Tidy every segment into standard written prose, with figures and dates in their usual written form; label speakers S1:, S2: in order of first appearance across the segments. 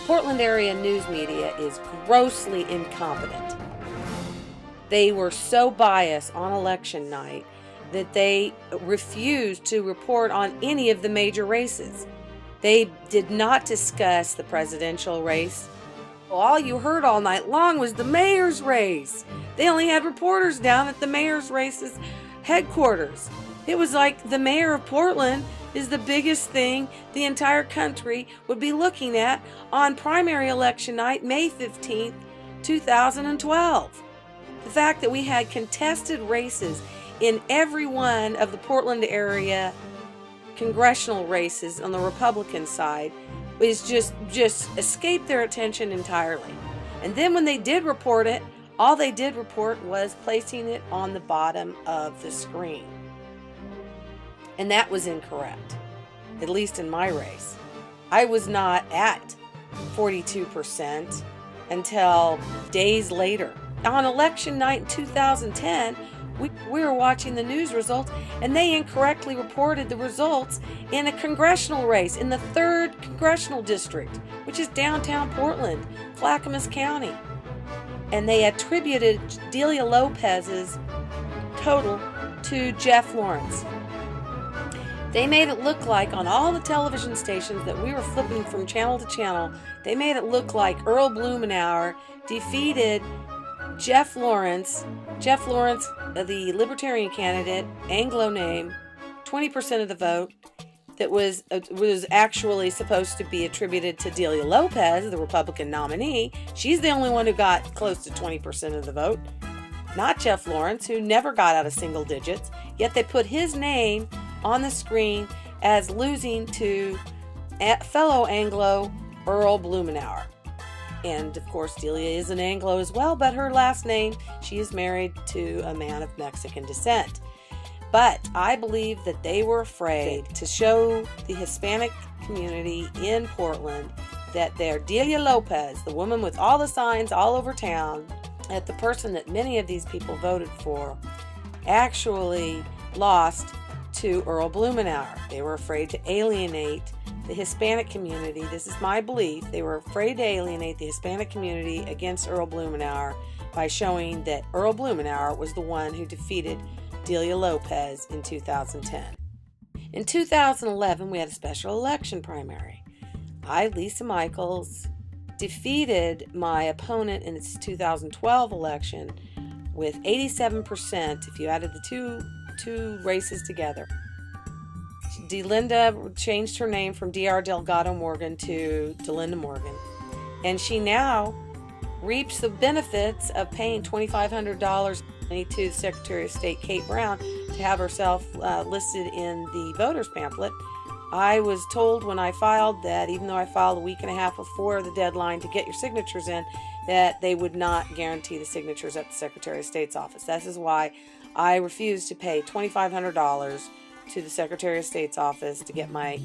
S1: Portland area news media is grossly incompetent. They were so biased on election night that they refused to report on any of the major races. They did not discuss the presidential race. All you heard all night long was the mayor's race. They only had reporters down at the mayor's race's headquarters. It was like the mayor of Portland is the biggest thing the entire country would be looking at on primary election night, May 15th, 2012. The fact that we had contested races in every one of the Portland area congressional races on the Republican side is just escaped their attention entirely. And then when they did report it, all they did report was placing it on the bottom of the screen. And that was incorrect, at least in my race. I was not at 42% until days later. On election night in 2010, we were watching the news results, and they incorrectly reported the results in a congressional race in the 3rd Congressional District, which is downtown Portland, Clackamas County. And they attributed Delia Lopez's total to Jeff Lawrence. They made it look like on all the television stations that we were flipping from channel to channel, they made it look like Earl Blumenauer defeated Jeff Lawrence, the Libertarian candidate, Anglo name, 20% of the vote, that was actually supposed to be attributed to Delia Lopez, the Republican nominee. She's the only one who got close to 20% of the vote, not Jeff Lawrence, who never got out of single digits, yet they put his name on the screen as losing to fellow Anglo Earl Blumenauer. And of course, Delia is an Anglo as well, but her last name, she is married to a man of Mexican descent. But I believe that they were afraid to show the Hispanic community in Portland that their Delia Lopez, the woman with all the signs all over town, that the person that many of these people voted for, actually lost to Earl Blumenauer. They were afraid to alienate the Hispanic community. This is my belief. They were afraid to alienate the Hispanic community against Earl Blumenauer by showing that Earl Blumenauer was the one who defeated Delia Lopez in 2010. In 2011, we had a special election primary. I, Lisa Michaels, defeated my opponent in its 2012 election with 87% if you added the two races together. DeLinda changed her name from Dr. Delgado Morgan to DeLinda Morgan, and she now reaps the benefits of paying $2,500 to Secretary of State Kate Brown to have herself listed in the voters pamphlet. I was told when I filed that, even though I filed a week and a half before the deadline to get your signatures in, that they would not guarantee the signatures at the Secretary of State's office. This is why I refused to pay $2,500 to the Secretary of State's office to get my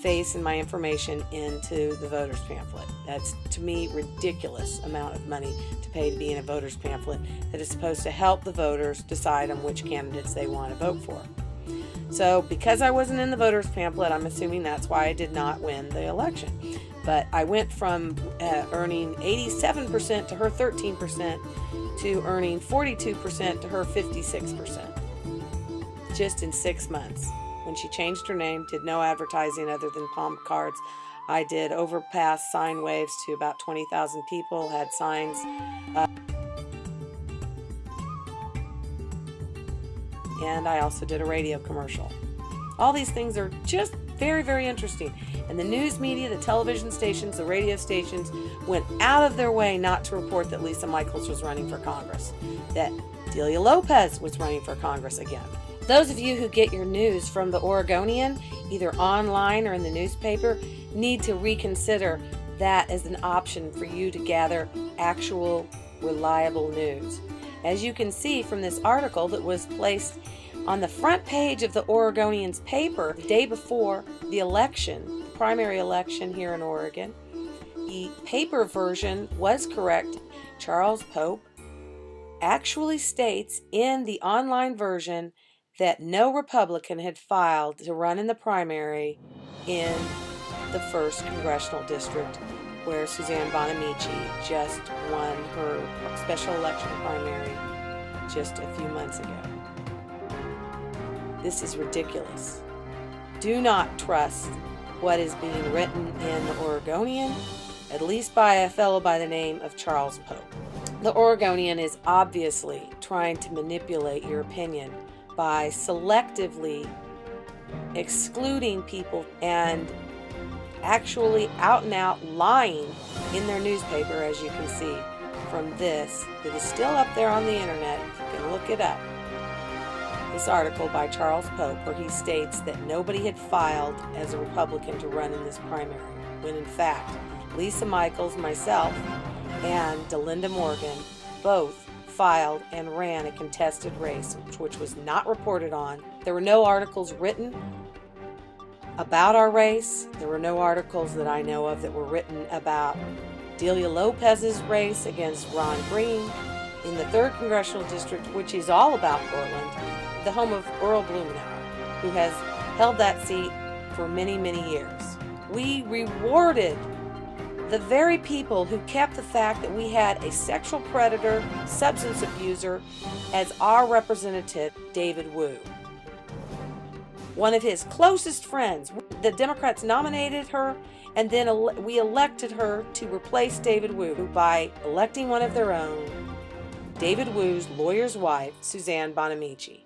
S1: face and my information into the voters pamphlet. That's, to me, ridiculous amount of money to pay to be in a voters pamphlet that is supposed to help the voters decide on which candidates they want to vote for. So because I wasn't in the voters pamphlet, I'm assuming that's why I did not win the election. But I went from earning 87% to her 13% to earning 42% to her 56%. Just in 6 months. When she changed her name, did no advertising other than palm cards. I did overpass sign waves to about 20,000 people, had signs. And I also did a radio commercial. All these things are just very, very interesting. And the news media, the television stations, the radio stations went out of their way not to report that Lisa Michaels was running for Congress, that Delia Lopez was running for Congress again. Those of you who get your news from the Oregonian, either online or in the newspaper, need to reconsider that as an option for you to gather actual, reliable news. As you can see from this article that was placed on the front page of the Oregonian's paper the day before the election, the primary election here in Oregon, the paper version was correct. Charles Pope actually states in the online version that no Republican had filed to run in the primary in the 1st Congressional District where Suzanne Bonamici just won her special election primary just a few months ago. This is ridiculous. Do not trust what is being written in the Oregonian, at least by a fellow by the name of Charles Pope. The Oregonian is obviously trying to manipulate your opinion by selectively excluding people and actually out and out lying in their newspaper, as you can see from this that is still up there on the internet. You can look it up. This article by Charles Pope, where he states that nobody had filed as a Republican to run in this primary, when in fact Lisa Michaels, myself, and Delinda Morgan both filed and ran a contested race, which was not reported on. There were no articles written about our race. There were no articles that I know of that were written about Delia Lopez's race against Ron Green in the 3rd Congressional District, which is all about Portland, the home of Earl Blumenauer, who has held that seat for many, many years. We rewarded the very people who kept the fact that we had a sexual predator, substance abuser, as our representative, David Wu. One of his closest friends. The Democrats nominated her, and then we elected her to replace David Wu by electing one of their own, David Wu's lawyer's wife, Suzanne Bonamici.